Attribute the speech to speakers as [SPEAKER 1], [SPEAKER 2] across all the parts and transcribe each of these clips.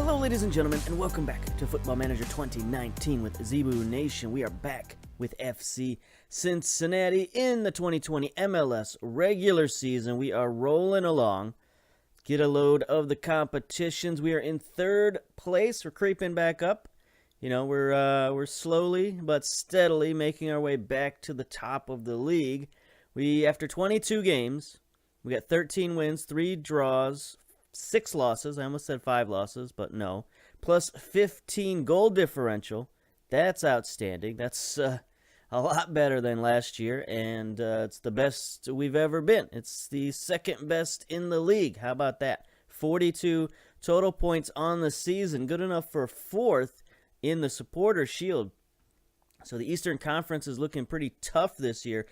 [SPEAKER 1] Hello, ladies and gentlemen, and welcome back to Football Manager 2019 with Zebu Nation. We are back with FC Cincinnati in the 2020 MLS regular season. We are rolling along. Get a load of the competitions. We are in third place. We're creeping back up. You know, we're slowly but steadily making our way back to the top of the league. After 22 games, we got 13 wins, 3 draws, 6 losses. I almost said 5 losses, but no. Plus 15 goal differential. That's outstanding. That's a lot better than last year, and it's the best we've ever been. It's the second best in the league. How about that? 42 total points on the season. Good enough for 4th in the Supporter Shield. So the Eastern Conference is looking pretty tough this year.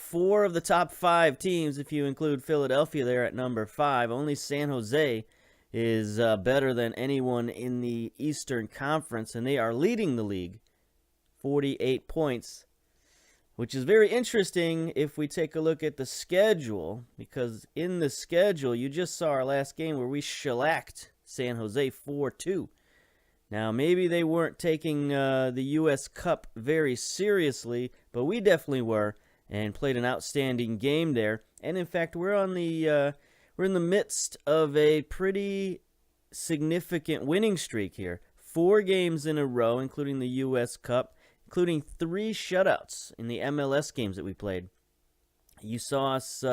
[SPEAKER 1] 4 of the top 5 teams, if you include Philadelphia there at number 5. Only San Jose is better than anyone in the Eastern Conference, and they are leading the league, 48 points, which is very interesting if we take a look at the schedule, because in the schedule, you just saw our last game where we shellacked San Jose 4-2. Now, maybe they weren't taking the U.S. Cup very seriously, but we definitely were, and played an outstanding game there. And in fact, we're in the midst of a pretty significant winning streak here. 4 games in a row, including the U.S. Cup, including 3 shutouts in the MLS games that we played. You saw us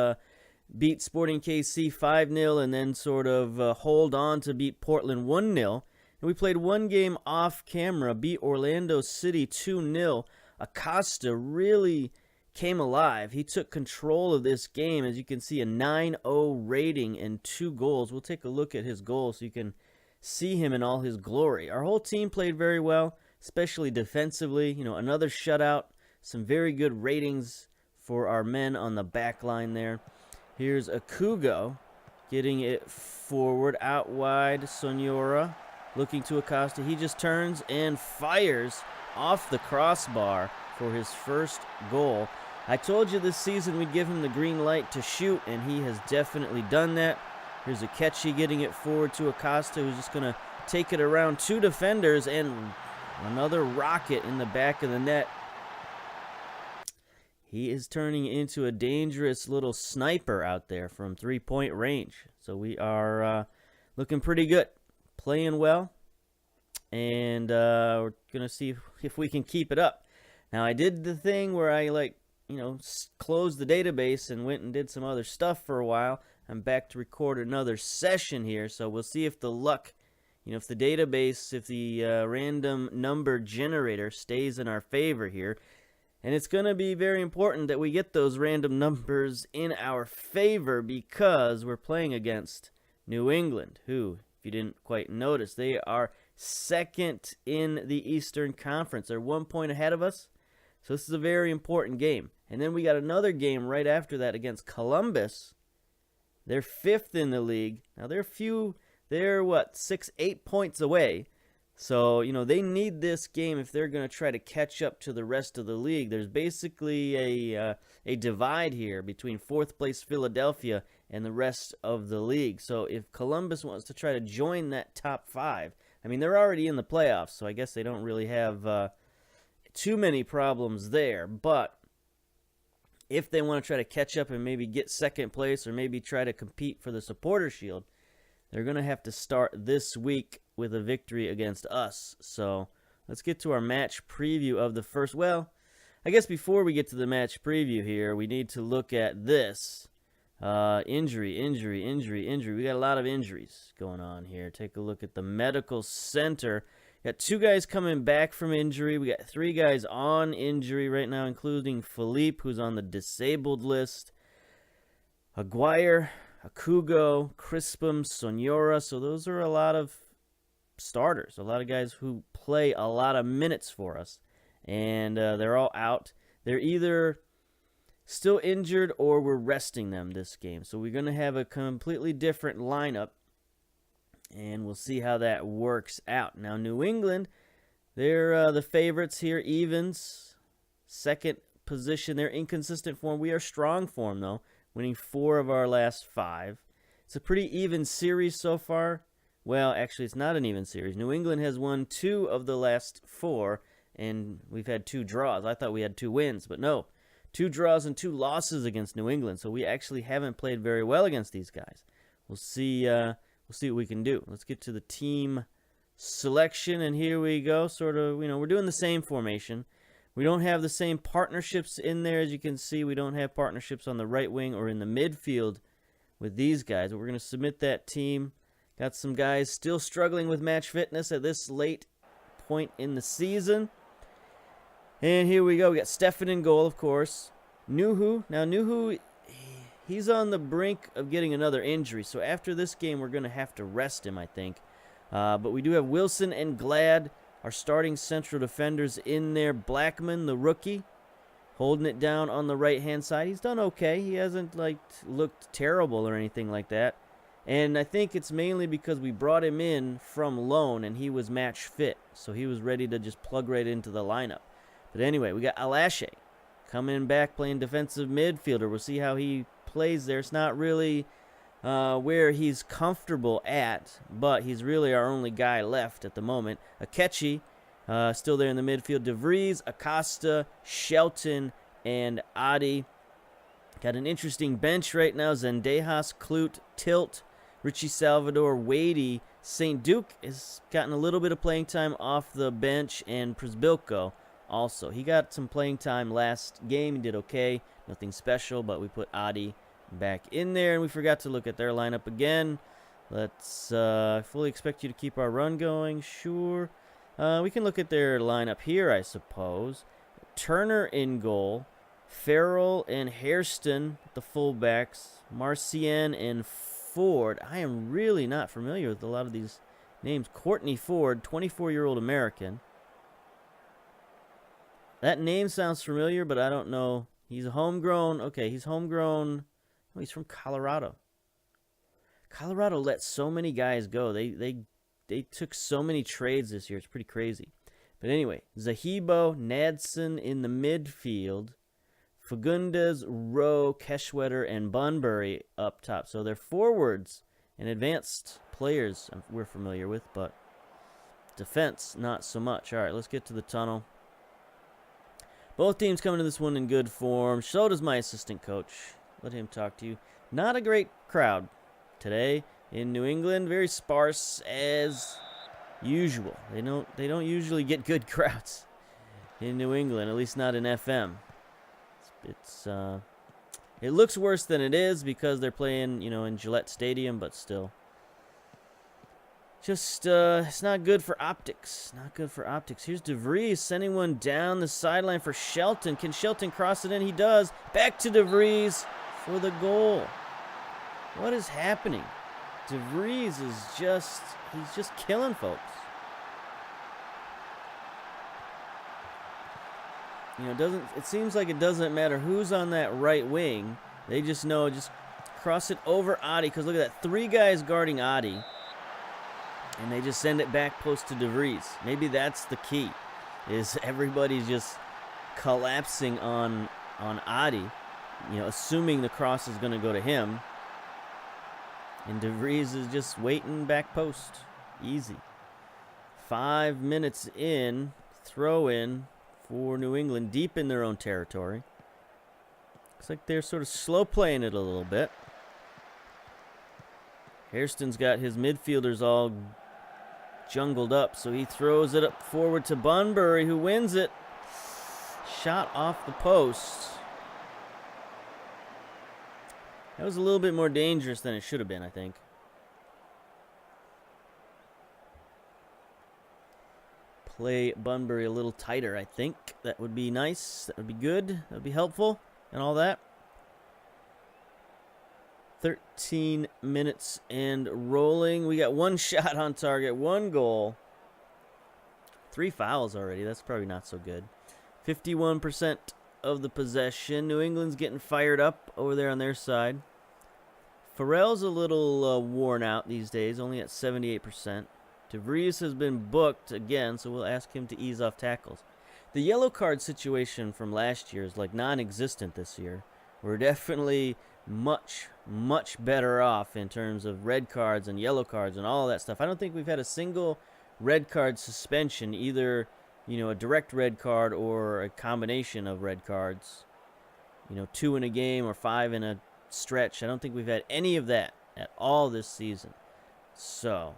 [SPEAKER 1] beat Sporting KC 5-0 and then sort of hold on to beat Portland 1-0. And we played 1 game off camera, beat Orlando City 2-0. Acosta really came alive. He took control of this game. As you can see, a 9-0 rating and 2 goals. We'll take a look at his goals so you can see him in all his glory. Our whole team played very well, especially defensively. You know, another shutout. Some very good ratings for our men on the back line there. Here's Akugo getting it forward, out wide. Sonora looking to Acosta. He just turns and fires off the crossbar for his first goal. I told you this season we'd give him the green light to shoot, and he has definitely done that. Here's Akechi getting it forward to Acosta, who's just going to take it around 2 defenders, and another rocket in the back of the net. He is turning into a dangerous little sniper out there from 3-point range. So we are looking pretty good, playing well, and we're going to see if we can keep it up. Now, I did the thing where I, closed the database and went and did some other stuff for a while. I'm back to record another session here, so we'll see if the luck, if the database, if the random number generator stays in our favor here. And it's going to be very important that we get those random numbers in our favor, because we're playing against New England, who, if you didn't quite notice, they are second in the Eastern Conference. They're 1 point ahead of us. So this is a very important game. And then we got another game right after that against Columbus. They're 5th in the league. Now they're 6-8 points away. So, they need this game if they're going to try to catch up to the rest of the league. There's basically a divide here between 4th place Philadelphia and the rest of the league. So if Columbus wants to try to join that top 5, they're already in the playoffs, so I guess they don't really have too many problems there. But if they want to try to catch up and maybe get 2nd place or maybe try to compete for the Supporter Shield, they're going to have to start this week with a victory against us. So let's get to our match preview of the first. Well, I guess before we get to the match preview here, we need to look at this. Injury. We got a lot of injuries going on here. Take a look at the medical center. Got 2 guys coming back from injury. We got 3 guys on injury right now, including Philippe, who's on the disabled list. Aguirre, Akugo, Crispum, Sonora. So those are a lot of starters, a lot of guys who play a lot of minutes for us. And they're all out. They're either still injured or we're resting them this game. So we're going to have a completely different lineup, and we'll see how that works out. Now, New England, they're the favorites here, evens, 2nd position. They're inconsistent form. We are strong form, though, winning 4 of our last 5. It's a pretty even series so far. Well, actually, it's not an even series. New England has won 2 of the last 4, and we've had 2 draws. I thought we had 2 wins, but no. 2 draws and 2 losses against New England, so we actually haven't played very well against these guys. We'll see what we can do. Let's get to the team selection, and here we go. Sort of, we're doing the same formation. We don't have the same partnerships in there, as you can see. We don't have partnerships on the right wing or in the midfield with these guys, but we're going to submit that team. Got some guys still struggling with match fitness at this late point in the season. And here we go. We got Stefan in goal, of course. Nuhu. Now, Nuhu, he's on the brink of getting another injury. So after this game, we're going to have to rest him, I think. But we do have Wilson and Glad, our starting central defenders, in there. Blackman, the rookie, holding it down on the right-hand side. He's done okay. He hasn't looked terrible or anything like that. And I think it's mainly because we brought him in from loan and he was match fit. So he was ready to just plug right into the lineup. But anyway, we got Alashe coming back playing defensive midfielder. We'll see how he plays there. It's not really where he's comfortable at, but he's really our only guy left at the moment. Akechi still there in the midfield. De Vries, Acosta, Shelton, and Adi. Got an interesting bench right now. Zendejas, Clute, Tilt, Richie Salvador, Wadey. St. Duke has gotten a little bit of playing time off the bench, and Przbilko also. He got some playing time last game. He did okay. Nothing special, but we put Adi back in there, and we forgot to look at their lineup again. Let's fully expect you to keep our run going. Sure. We can look at their lineup here, I suppose. Turner in goal. Farrell and Hairston, the fullbacks. Marcian and Ford. I am really not familiar with a lot of these names. Courtney Ford, 24-year-old American. That name sounds familiar, but I don't know. He's a homegrown. Okay, he's homegrown. Oh, he's from Colorado. Colorado let so many guys go. They took so many trades this year. It's pretty crazy. But anyway, Zahibo, Nadson in the midfield. Fagundes, Rowe, Keshwetter, and Bunbury up top. So they're forwards and advanced players we're familiar with, but defense, not so much. All right, let's get to the tunnel. Both teams coming to this one in good form. So does my assistant coach. Let him talk to you. Not a great crowd today in New England. Very sparse as usual. They don't usually get good crowds in New England, at least not in FM. It looks worse than it is because they're playing, in Gillette Stadium, but still. Just, it's not good for optics. Not good for optics. Here's De Vries sending one down the sideline for Shelton. Can Shelton cross it in? He does. Back to De Vries for the goal. What is happening? De Vries is he's just killing folks. It seems like it doesn't matter who's on that right wing. They just know, just cross it over Adi, because look at that, 3 guys guarding Adi. And they just send it back post to De Vries. Maybe that's the key, is everybody's just collapsing on Adi, assuming the cross is going to go to him. And De Vries is just waiting back post. Easy. 5 minutes in, throw in for New England, deep in their own territory. Looks like they're sort of slow playing it a little bit. Hairston's got his midfielders all jungled up, so he throws it up forward to Bunbury, who wins it. Shot off the post. That was a little bit more dangerous than it should have been, I think. Play Bunbury a little tighter, I think. That would be nice. That would be good. That would be helpful and all that. 13 minutes and rolling. We got 1 shot on target, 1 goal. 3 fouls already. That's probably not so good. 51% of the possession. New England's getting fired up over there on their side. Farrell's a little worn out these days, only at 78%. De Vries has been booked again, so we'll ask him to ease off tackles. The yellow card situation from last year is like non-existent this year. we're definitely much, much better off in terms of red cards and yellow cards and all that stuff. I don't think we've had a single red card suspension, either, a direct red card or a combination of red cards. 2 in a game or 5 in a stretch. I don't think we've had any of that at all this season. So,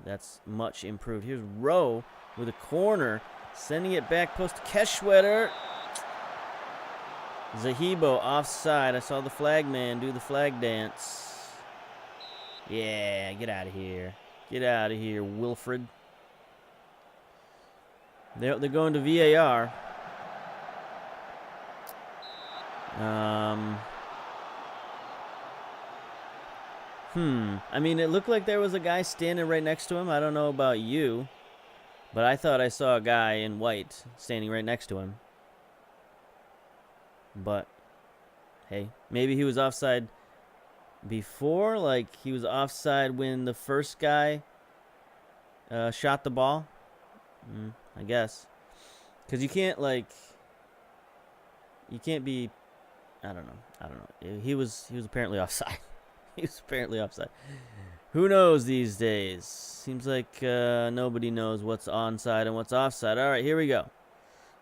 [SPEAKER 1] that's much improved. Here's Rowe with a corner, sending it back post to Keschweder. Zebu offside. I saw the flag man do the flag dance. Yeah, get out of here. Get out of here, Wilfred. They're going to VAR. I mean, it looked like there was a guy standing right next to him. I don't know about you, but I thought I saw a guy in white standing right next to him. But, hey, maybe he was offside before. Like, he was offside when the first guy shot the ball. I guess. Because you can't, you can't be, I don't know. He was apparently offside. He was apparently offside. Who knows these days? Seems like nobody knows what's onside and what's offside. All right, here we go.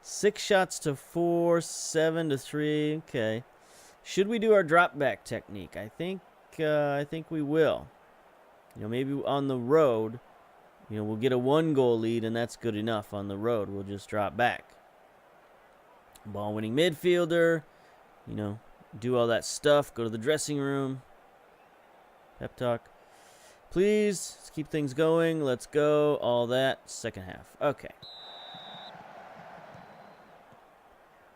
[SPEAKER 1] 6 shots to 4, 7 to 3. Okay. Should we do our drop back technique? I think we will. Maybe on the road, we'll get a 1-goal lead, and that's good enough. On the road, we'll just drop back. Ball winning midfielder. Do all that stuff. Go to the dressing room. Pep talk. Please, let's keep things going. Let's go. All that. Second half. Okay.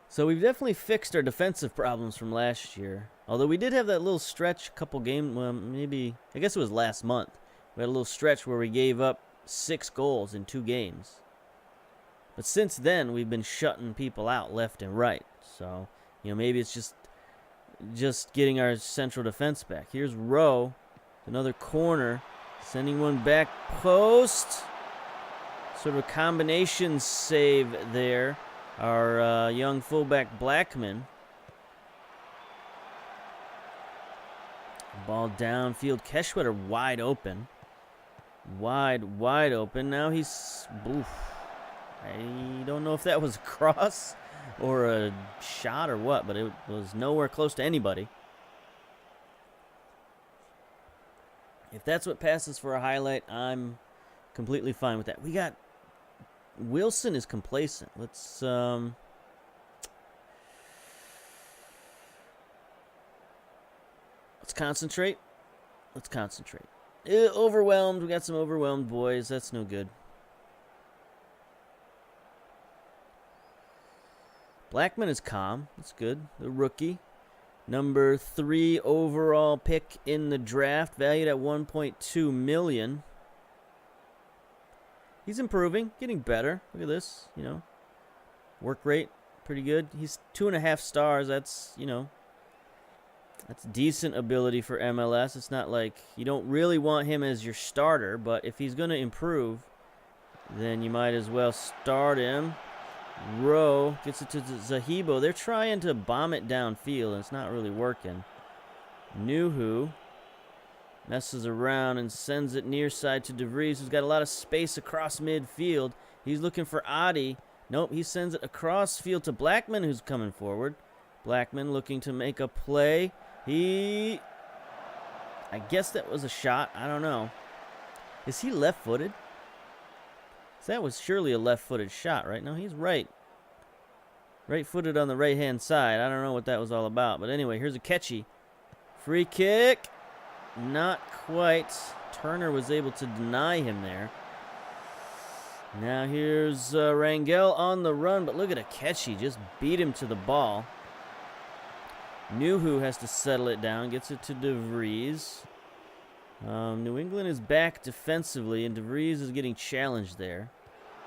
[SPEAKER 1] So we've definitely fixed our defensive problems from last year. Although we did have that little stretch, couple games, well, maybe, I guess it was last month. We had a little stretch where we gave up 6 goals in 2 games. But since then, we've been shutting people out left and right. So, maybe it's just getting our central defense back. Here's Rowe. Another corner. Sending one back post. Sort of a combination save there. Our young fullback Blackman. Ball downfield. Keschweder wide open. Wide open. Now he's... Oof. I don't know if that was a cross or a shot or what, but it was nowhere close to anybody. If that's what passes for a highlight, I'm completely fine with that. We got... Wilson is complacent. Let's concentrate. Let's concentrate. Overwhelmed. We got some overwhelmed boys. That's no good. Blackman is calm. That's good. The rookie. Number 3 overall pick in the draft. Valued at $1.2 million. He's improving. Getting better. Look at this. Work rate. Pretty good. He's 2.5 stars. That's, that's decent ability for MLS. It's not like you don't really want him as your starter, but if he's going to improve, then you might as well start him. Rowe gets it to Zebu. They're trying to bomb it downfield, and it's not really working. Nuhu messes around and sends it near side to DeVries, who's got a lot of space across midfield. He's looking for Adi. Nope, he sends it across field to Blackman, who's coming forward. Blackman looking to make a play. I guess that was a shot. I don't know. Is he left-footed? That was surely a left-footed shot, right? No, he's right. Right-footed on the right-hand side. I don't know what that was all about. But anyway, here's a catchy. Free kick. Not quite. Turner was able to deny him there. Now here's Rangel on the run. But look at Akechi. Just beat him to the ball. Nuhu has to settle it down. Gets it to DeVries. New England is back defensively, and DeVries is getting challenged there.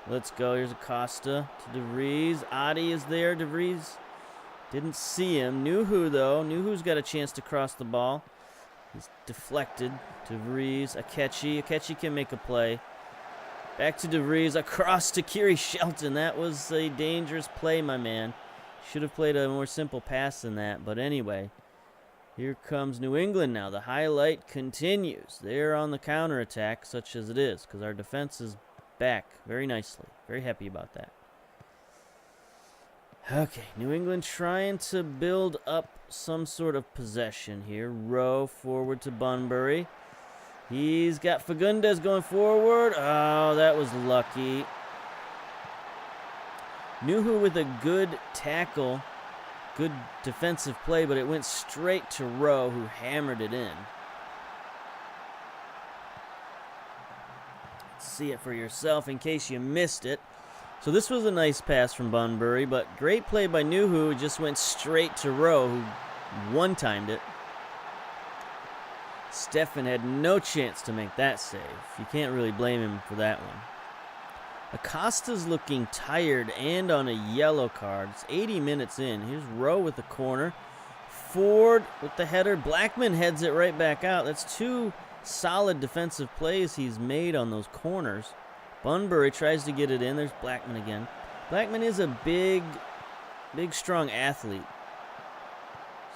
[SPEAKER 1] Let's go. Here's Acosta to DeVries. Adi is there. DeVries didn't see him. Nuhu, though. Nuhu's got a chance to cross the ball. He's deflected. DeVries. Akechi. Akechi can make a play. Back to DeVries. Across to Kiri Shelton. That was a dangerous play, my man. Should have played a more simple pass than that. But anyway, here comes New England now. The highlight continues. They're on the counterattack, such as it is, because our defense is back very nicely. Very happy about that. Okay, New England trying to build up some sort of possession here. Rowe forward to Bunbury. He's got Fagundes going forward. Oh, that was lucky. Nuhu with a good tackle. Good defensive play, but it went straight to Rowe, who hammered it in. See it for yourself in case you missed it. So this was a nice pass from Bunbury, but great play by Nuhu. Just went straight to Rowe, who one-timed it. Stefan had no chance to make that save. You can't really blame him for that one. Acosta's looking tired and on a yellow card. It's 80 minutes in. Here's Rowe with the corner. Ford with the header. Blackman heads it right back out. That's two solid defensive plays he's made on those corners. Bunbury tries to get it in. There's Blackman again. Blackman is a big, strong athlete.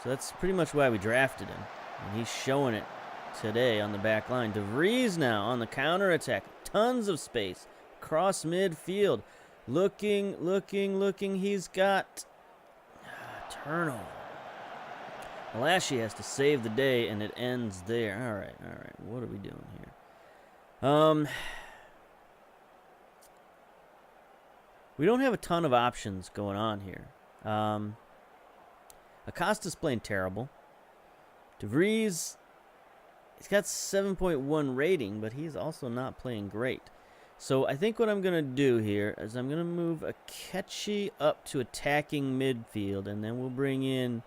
[SPEAKER 1] So that's pretty much why we drafted him. And he's showing it today on the back line. DeVries now on the counterattack. Tons of space. Cross midfield. Looking. He's got turnover. Malashi has to save the day, and it ends there. All right. What are we doing here? We don't have a ton of options going on here. Acosta's playing terrible. DeVries, he's got 7.1 rating, but he's also not playing great. So I think what I'm going to do here is I'm going to move Akechi up to attacking midfield, and then we'll bring in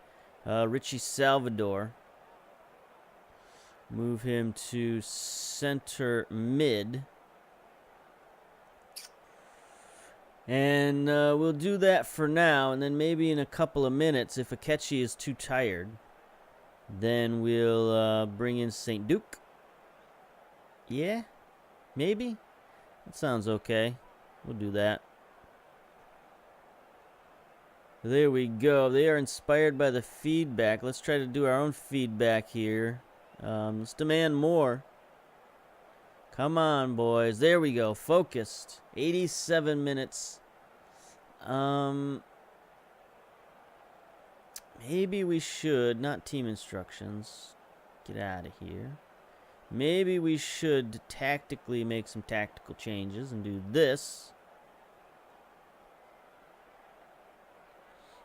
[SPEAKER 1] Richie Salvador. Move him to center mid. And we'll do that for now, and then maybe in a couple of minutes, if Akechi is too tired, then we'll bring in St. Duke. Yeah? Maybe? That sounds okay. We'll do that. There we go. They are inspired by the feedback. Let's try to do our own feedback here. Let's demand more. Come on, boys. There we go. Focused. 87 minutes. Maybe we should, not team instructions. Get out of here. Maybe we should tactically make some tactical changes and do this.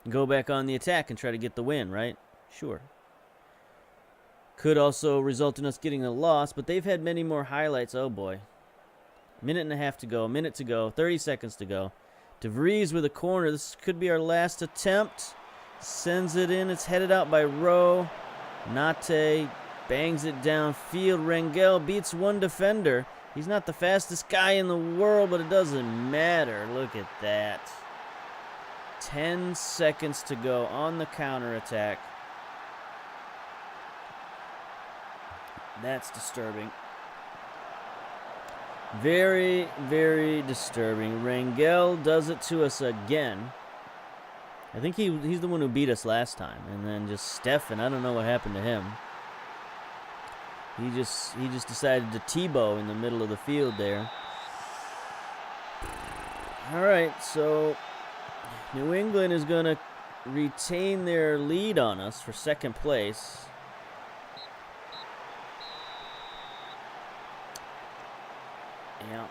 [SPEAKER 1] Go back on the attack and try to get the win, right? Sure. Could also result in us getting a loss, but they've had many more highlights. Oh, boy. Minute and a half to go. Minute to go. 30 seconds to go. DeVries with a corner. This could be our last attempt. Sends it in. It's headed out by Rowe. Nate bangs it downfield. Rangel beats one defender. He's not the fastest guy in the world, but it doesn't matter. Look at that. 10 seconds to go on the counterattack. That's disturbing. Very, very disturbing. Rangel does it to us again. I think he's the one who beat us last time. And then just Stefan, I don't know what happened to him. He just decided to Tebow in the middle of the field there. All right, so New England is going to retain their lead on us for second place. Yeah,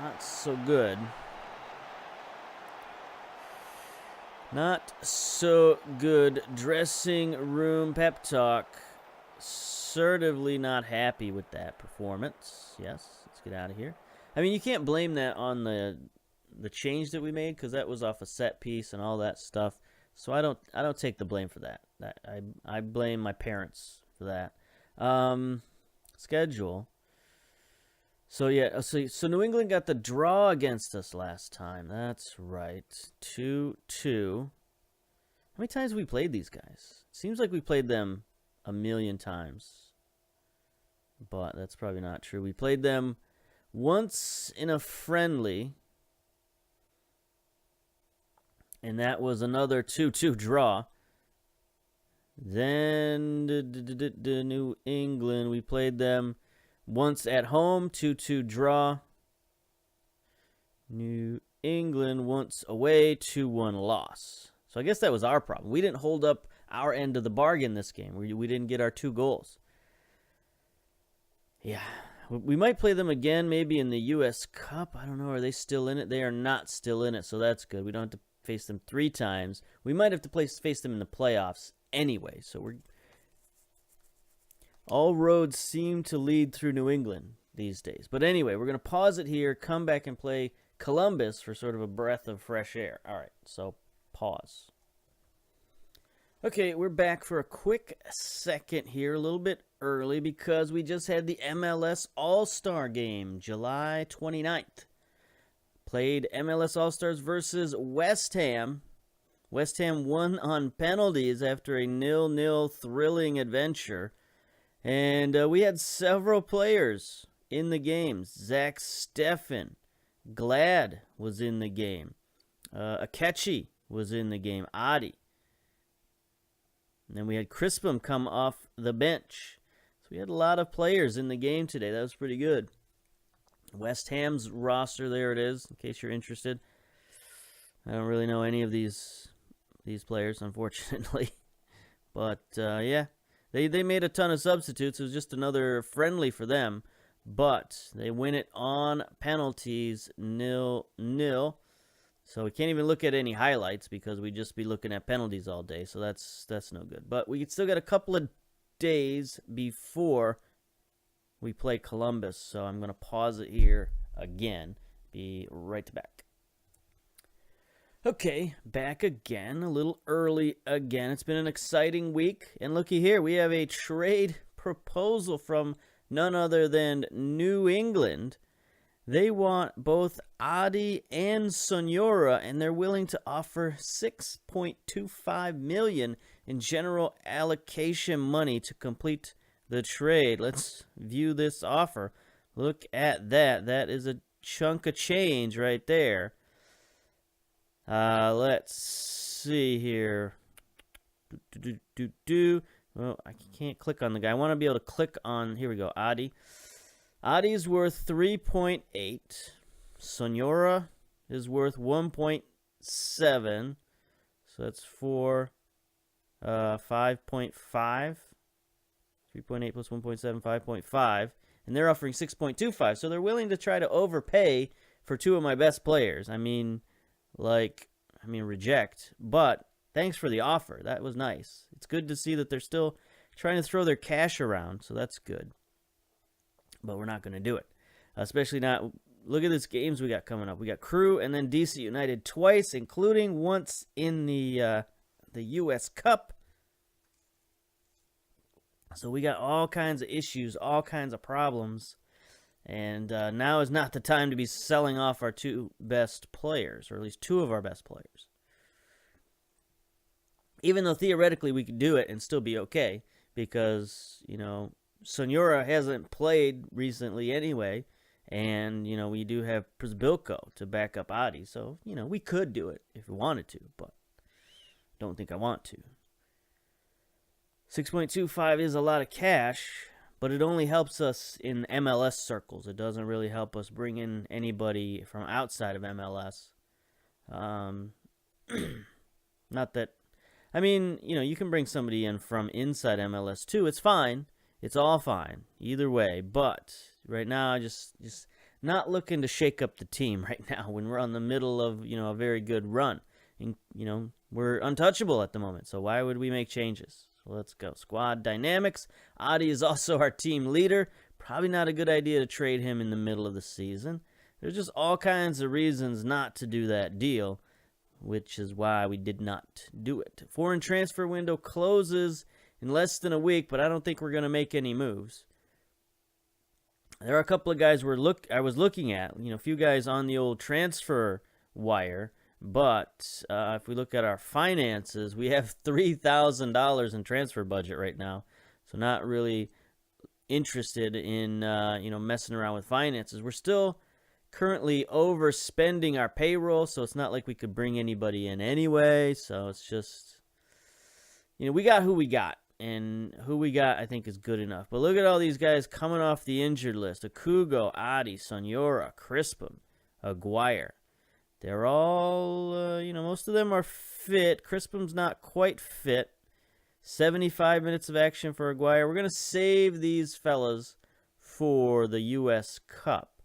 [SPEAKER 1] not so good. Not so good. Dressing room pep talk. Assertively not happy with that performance. Yes, let's get out of here. I mean, you can't blame that on the change that we made, because that was off a set piece and all that stuff. So I don't take the blame for that. I blame my parents for that. Schedule. So yeah, so New England got the draw against us last time. That's right. 2-2. How many times have we played these guys? Seems like we played them a million times. But that's probably not true. We played them once in a friendly. And that was another 2-2 draw. Then New England, we played them once at home, 2-2 draw. New England once away, 2-1 loss. So I guess that was our problem. We didn't hold up our end of the bargain this game. We didn't get our 2 goals. Yeah, we might play them again maybe in the U.S. Cup. I don't know. Are they still in it? They are not still in it, so that's good. We don't have to face them 3 times. We might have to face them in the playoffs anyway. So all roads seem to lead through New England these days. But anyway, we're going to pause it here, come back and play Columbus for sort of a breath of fresh air. All right, so pause. Okay, we're back for a quick second here, a little bit early because we just had the MLS All-Star game, July 29th. Played MLS All-Stars versus West Ham. West Ham won on penalties after a 0-0 thrilling adventure. And we had several players in the game. Zach Steffen, Glad was in the game. Akechi was in the game. Adi. And then we had Crispum come off the bench. So we had a lot of players in the game today. That was pretty good. West Ham's roster, there it is, in case you're interested. I don't really know any of these players, unfortunately. But, yeah, they made a ton of substitutes. It was just another friendly for them. But they win it on penalties, 0-0. So we can't even look at any highlights because we'd just be looking at penalties all day. So that's no good. But we still got a couple of days before we play Columbus. So I'm going to pause it here again. Be right back. Okay, back again. A little early again. It's been an exciting week. And looky here, we have a trade proposal from none other than New England. They want both Adi and Sonora, and they're willing to offer $6.25 million in general allocation money to complete the trade. Let's view this offer. Look at that. That is a chunk of change right there. Let's see here. Well, I can't click on the guy. I want to be able to click on, here we go, Adi. Adi's worth 3.8. Sonora is worth 1.7. So that's 5.5. 3.8 plus 1.7, 5.5. And they're offering 6.25. So they're willing to try to overpay for 2 of my best players. I mean, reject. But thanks for the offer. That was nice. It's good to see that they're still trying to throw their cash around. So that's good. But we're not going to do it. Especially not. Look at these games we got coming up. We got Crew and then DC United twice, including once in the U.S. Cup. So we got all kinds of issues, all kinds of problems. And now is not the time to be selling off our 2 best players, or at least 2 of our best players. Even though theoretically we could do it and still be okay, because, Sonora hasn't played recently anyway, and, we do have Przbilko to back up Adi, so, we could do it if we wanted to, but don't think I want to. 6.25 is a lot of cash, but it only helps us in MLS circles. It doesn't really help us bring in anybody from outside of MLS. Not that, you can bring somebody in from inside MLS too. It's fine. It's all fine, either way. But right now, just not looking to shake up the team right now when we're on the middle of, a very good run. And, we're untouchable at the moment, so why would we make changes? So let's go. Squad dynamics. Adi is also our team leader. Probably not a good idea to trade him in the middle of the season. There's just all kinds of reasons not to do that deal, which is why we did not do it. Foreign transfer window closes in less than a week, but I don't think we're going to make any moves. There are a couple of guys I was looking at, a few guys on the old transfer wire, but if we look at our finances, we have $3,000 in transfer budget right now, so not really interested in messing around with finances. We're still currently overspending our payroll, so it's not like we could bring anybody in anyway. So it's just, we got who we got. And who we got, I think, is good enough. But look at all these guys coming off the injured list. Akugo, Adi, Soniora, Crispum, Aguirre. They're all, most of them are fit. Crispum's not quite fit. 75 minutes of action for Aguirre. We're going to save these fellas for the U.S. Cup.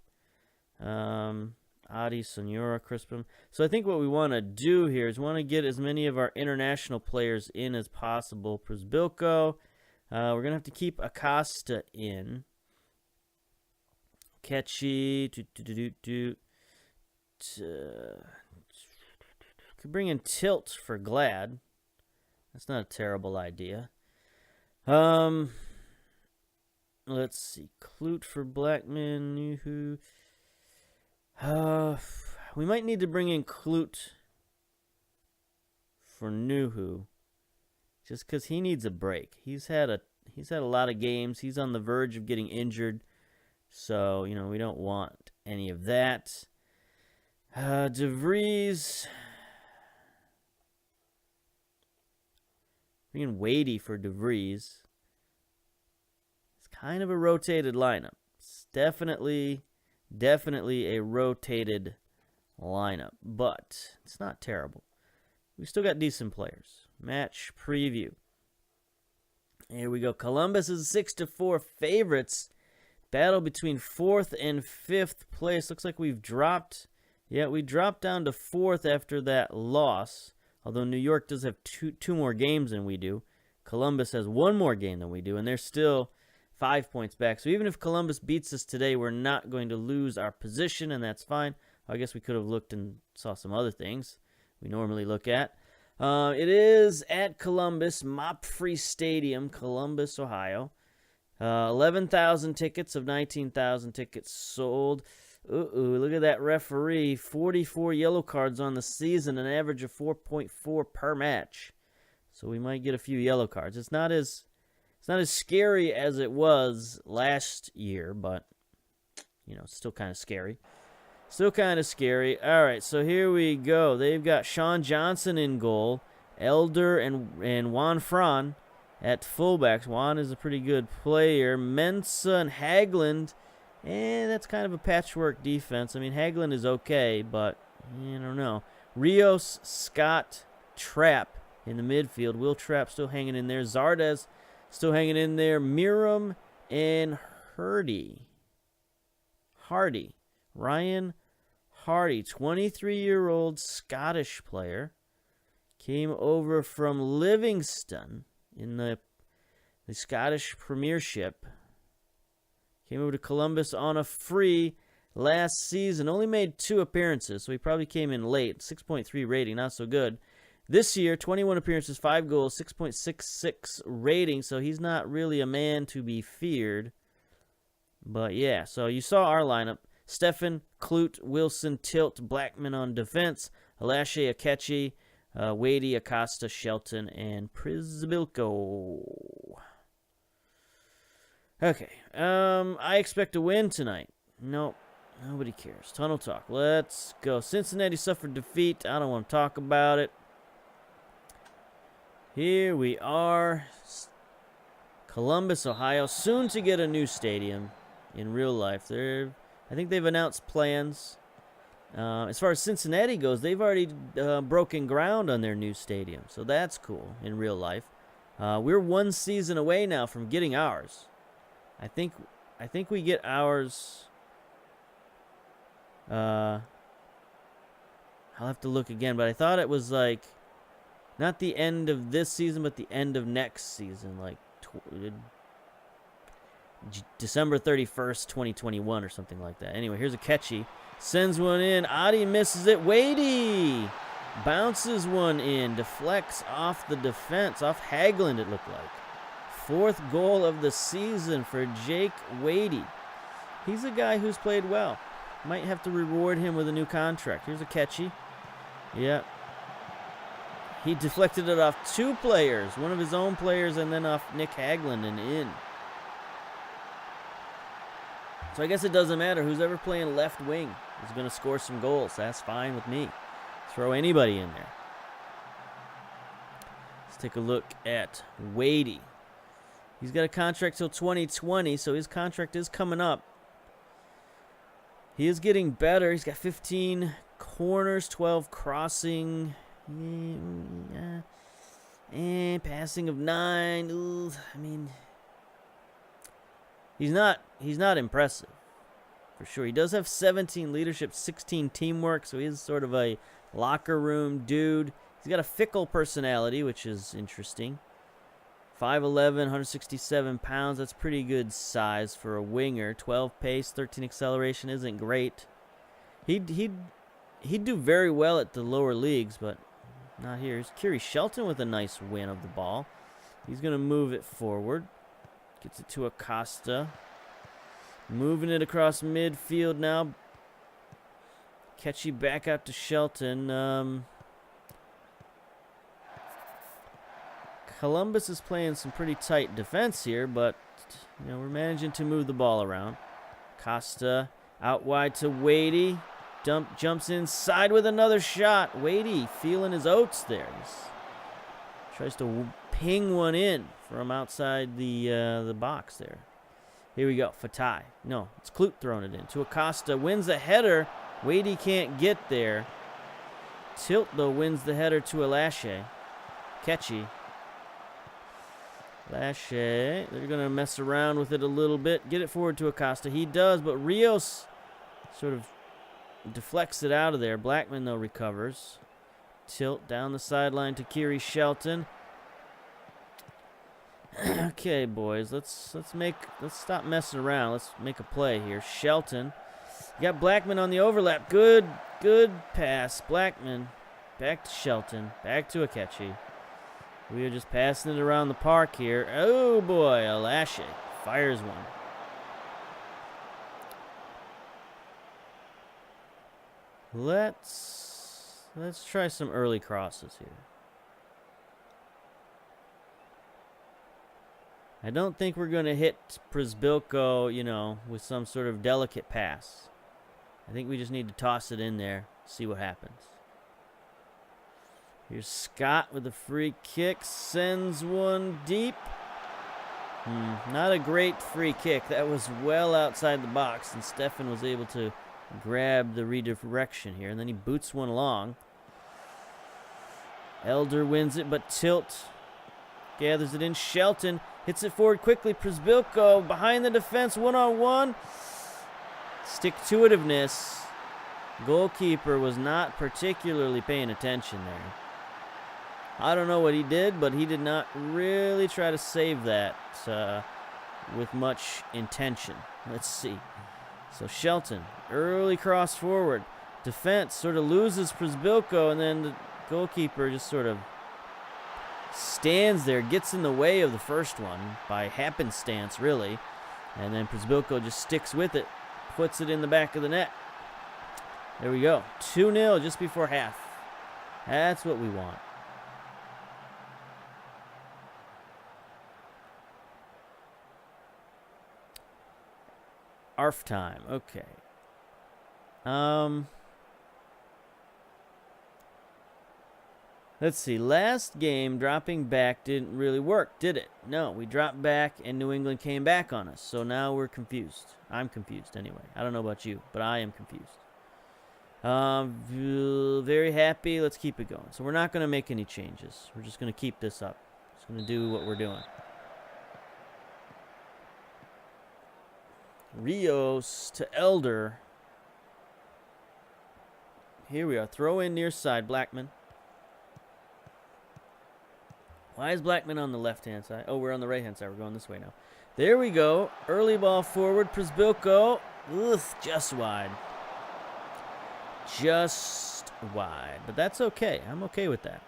[SPEAKER 1] Adi, Soniora, Crispum. So I think what we want to do here is we want to get as many of our international players in as possible. Przbilko. We're going to have to keep Acosta in. Ketchy. Could bring in Tilt for Glad. That's not a terrible idea. Let's see. Klute for Blackman. Nuhu. We might need to bring in Klute for Nuhu, just because he needs a break. He's had a lot of games. He's on the verge of getting injured, so we don't want any of that. De Vries, bring in Wadey for De Vries. It's kind of a rotated lineup. It's definitely a rotated lineup, but it's not terrible. We still got decent players. Match preview. Here we go. Columbus is 6-4 favorites. Battle between 4th and 5th place. Looks like we've dropped. Yeah, we dropped down to 4th after that loss. Although New York does have two more games than we do. Columbus has one more game than we do, and they're still 5 points back. So even if Columbus beats us today, we're not going to lose our position, and that's fine. I guess we could have looked and saw some other things we normally look at. It is at Columbus, mop-free stadium, Columbus, Ohio. 11,000 tickets of 19,000 tickets sold. Look at that referee. 44 yellow cards on the season, an average of 4.4 per match. So we might get a few yellow cards. It's not as scary as it was last year, but it's still kind of scary. All right, so here we go. They've got Sean Johnson in goal, Elder and Juan Fran at fullbacks. Juan is a pretty good player. Mensah and Haglund, that's kind of a patchwork defense. I mean, Haglund is okay, but I don't know. Rios, Scott, Trapp in the midfield. Will Trapp still hanging in there. Zardes still hanging in there. Miram and Hardy. Ryan Hardy, 23-year-old Scottish player. Came over from Livingston in the Scottish Premiership. Came over to Columbus on a free last season. Only made 2 appearances, so he probably came in late. 6.3 rating, not so good. This year, 21 appearances, 5 goals, 6.66 rating, so he's not really a man to be feared. But yeah, so you saw our lineup. Stefan, Klute, Wilson, Tilt, Blackman on defense, Alashe, Akechi, Wadey, Acosta, Shelton, and Przbilko. Okay, I expect a win tonight. Nope, nobody cares. Tunnel talk, let's go. Cincinnati suffered defeat. I don't want to talk about it. Here we are. Columbus, Ohio, soon to get a new stadium in real life. I think they've announced plans. As far as Cincinnati goes, they've already broken ground on their new stadium, so that's cool in real life. We're 1 season away now from getting ours. I think we get ours. I'll have to look again, but I thought it was like not the end of this season, but the end of next season, like December 31st, 2021 or something like that. Anyway, here's Akechi. Sends one in. Adi misses it. Wadey bounces one in. Deflects off the defense. Off Haglund, it looked like. 4th goal of the season for Jake Wadey. He's a guy who's played well. Might have to reward him with a new contract. Here's Akechi. Yep. He deflected it off 2 players. One of his own players and then off Nick Haglund and in. So I guess it doesn't matter who's ever playing left wing. is going to score some goals. That's fine with me. Throw anybody in there. Let's take a look at Wadey. He's got a contract till 2020, so his contract is coming up. He is getting better. He's got 15 corners, 12 crossing, and passing of 9. Ooh, I mean, he's not impressive for sure. He does have 17 leadership, 16 teamwork, so he is sort of a locker room dude. He's got a fickle personality, which is interesting. 5'11", 167 pounds. That's pretty good size for a winger. 12 pace, 13 acceleration isn't great. He'd do very well at the lower leagues, but not here. Here's Kiri Shelton with a nice win of the ball. He's going to move it forward. Gets it to Acosta. Moving it across midfield now. Catchy back out to Shelton. Columbus is playing some pretty tight defense here, but we're managing to move the ball around. Costa out wide to Wadey. Jumps inside with another shot. Wadey feeling his oats there. Tries to ping one in from outside the box there. Here we go. Fatai. No, it's Clute throwing it in. To Acosta. Wins the header. Wadey can't get there. Tilt, though, wins the header to Alashe. Catchy. Alashe. They're going to mess around with it a little bit. Get it forward to Acosta. He does, but Rios sort of deflects it out of there. Blackman, though, recovers. Tilt down the sideline to Kiri Shelton. Okay, boys, let's stop messing around. Let's make a play here. Shelton. You got Blackman on the overlap. Good pass. Blackman. Back to Shelton. Back to Akechi. We are just passing it around the park here. Oh boy, Alashe fires one. Let's try some early crosses here. I don't think we're going to hit Przbilko, with some sort of delicate pass. I think we just need to toss it in there, see what happens. Here's Scott with a free kick, sends one deep. Not a great free kick. That was well outside the box, and Stefan was able to grab the redirection here, and then he boots one along. Elder wins it, but Tilt gathers it in. Shelton hits it forward quickly. Przbilko behind the defense, one-on-one. Stick-to-itiveness. Goalkeeper was not particularly paying attention there. I don't know what he did, but he did not really try to save that with much intention. Let's see. So Shelton, early cross forward. Defense sort of loses Przbilko, and then the goalkeeper just sort of stands there, gets in the way of the first one by happenstance, really. And then Przbilko just sticks with it, puts it in the back of the net. There we go. 2-0 just before half. That's what we want. ARF time. Okay. Let's see. Last game, dropping back didn't really work, did it? No, we dropped back and New England came back on us. So now we're confused. I'm confused anyway. I don't know about you, but I am confused. Very happy. Let's keep it going. So we're not going to make any changes. We're just going to keep this up. Just going to do what we're doing. Rios to Elder. Here we are. Throw in near side. Blackman. Why is Blackman on the left-hand side? Oh, we're on the right-hand side. We're going this way now. There we go. Early ball forward. Przbilko. Ugh, just wide. Just wide. But that's okay. I'm okay with that.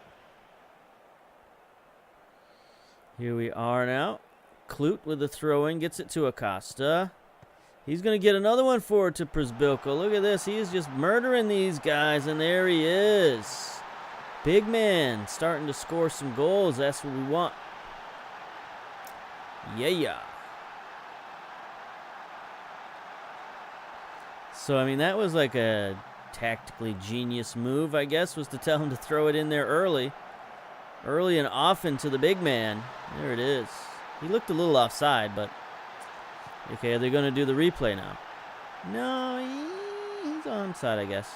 [SPEAKER 1] Here we are now. Clute with the throw-in. Gets it to Acosta. He's going to get another one forward to Przbilko. Look at this. He is just murdering these guys, and there he is. Big man starting to score some goals. That's what we want. Yeah. So, I mean, that was like a tactically genius move, I guess, was to tell him to throw it in there early. Early and often to the big man. There it is. He looked a little offside, but... Okay, are they going to do the replay now? No, he's onside, I guess.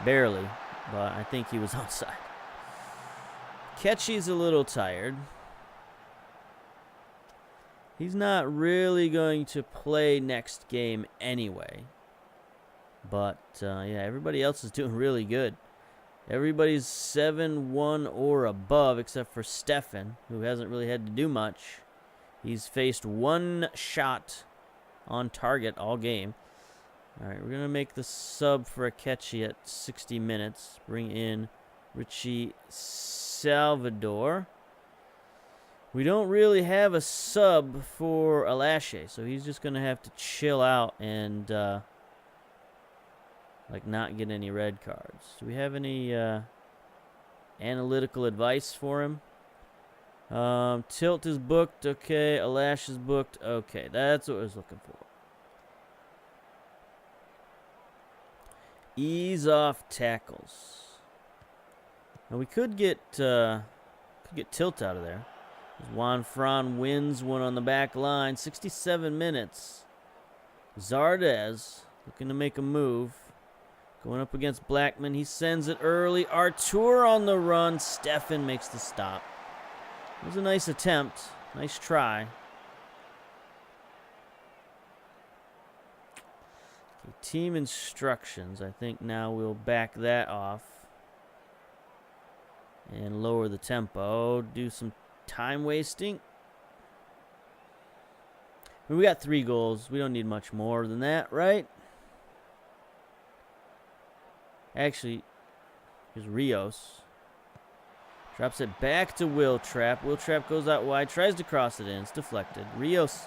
[SPEAKER 1] Barely, but I think he was onside. Ketchy's a little tired. He's not really going to play next game anyway. But, yeah, everybody else is doing really good. Everybody's 7-1 or above, except for Stefan, who hasn't really had to do much. He's faced one shot on target all game. All right, we're going to make the sub for Akechi at 60 minutes. Bring in Richie Salvador. We don't really have a sub for Alashe, so he's just going to have to chill out and... like, not get any red cards. Do we have any analytical advice for him? Tilt is booked. Okay. Alash is booked. Okay. That's what I was looking for. Ease off tackles. Now, we could get Tilt out of there. Juan Fran wins one on the back line. 67 minutes. Zardes looking to make a move. Going up against Blackman. He sends it early. Artur on the run. Stefan makes the stop. It was a nice attempt. Nice try. Okay, team instructions. I think now we'll back that off. And lower the tempo. Do some time wasting. I mean, we got 3 goals. We don't need much more than that, right? Actually, here's Rios. Drops it back to Wiltrap. Wiltrap goes out wide. Tries to cross it in. It's deflected. Rios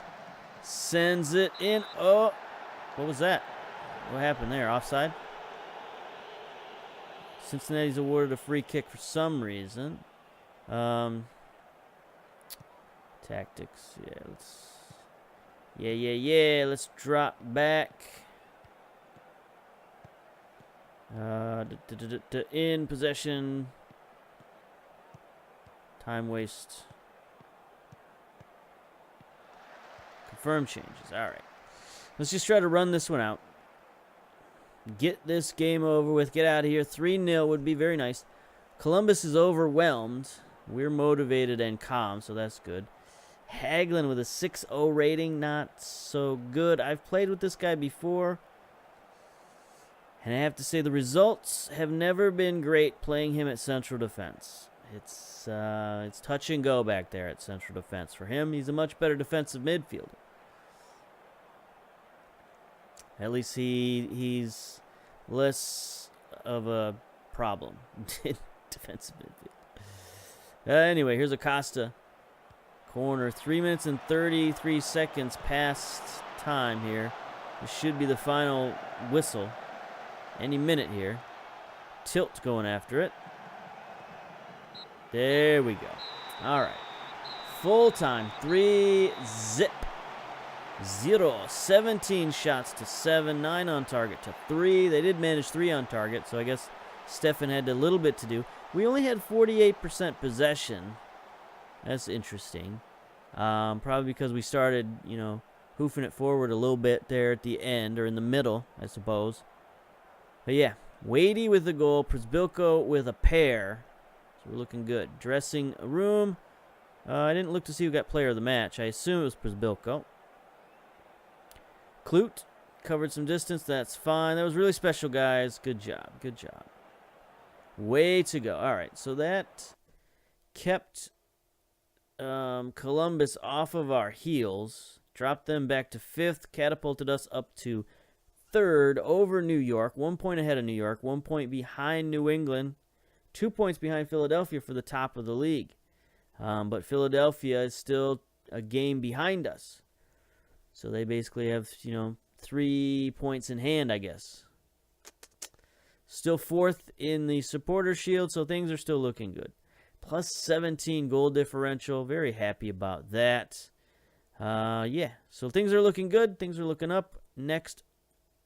[SPEAKER 1] sends it in. Oh, what was that? What happened there? Offside? Cincinnati's awarded a free kick for some reason. Tactics. Yeah, let's drop back. In possession. Time waste. Confirm changes. All right. Let's just try to run this one out. Get this game over with. Get out of here. 3-0 would be very nice. Columbus is overwhelmed. We're motivated and calm, so that's good. Hagelin with a 6-0 rating. Not so good. I've played with this guy before. And I have to say the results have never been great playing him at central defense. It's touch and go back there at central defense. For him, he's a much better defensive midfielder. At least he's less of a problem in defensive midfield. Anyway, here's Acosta. Corner. 3 minutes and 33 seconds past time here. This should be the final whistle. Any minute here. Tilt going after it. There we go. All right. Full time. 3-0. 17 shots to 7. 9 on target to 3. They did manage 3 on target, so I guess Stefan had a little bit to do. We only had 48% possession. That's interesting. Probably because we started, hoofing it forward a little bit there at the end, or in the middle, I suppose. But yeah, Wadey with the goal, Przbilko with a pair. So we're looking good. Dressing room. I didn't look to see who got player of the match. I assume it was Przbilko. Klute covered some distance. That's fine. That was really special, guys. Good job. Good job. Way to go. All right, so that kept Columbus off of our heels. Dropped them back to 5th. Catapulted us up to 3rd over New York, 1 point ahead of New York, 1 point behind New England, 2 points behind Philadelphia for the top of the league. But Philadelphia is still a game behind us. So they basically have, 3 points in hand, I guess. Still 4th in the supporter shield, so things are still looking good. Plus 17 goal differential. Very happy about that. Yeah, so things are looking good. Things are looking up. Next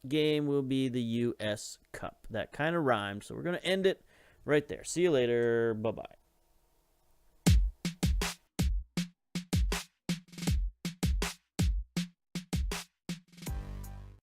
[SPEAKER 1] game will be the U.S. Cup. That kind of rhymed, so we're going to end it right there. See you later. Bye-bye.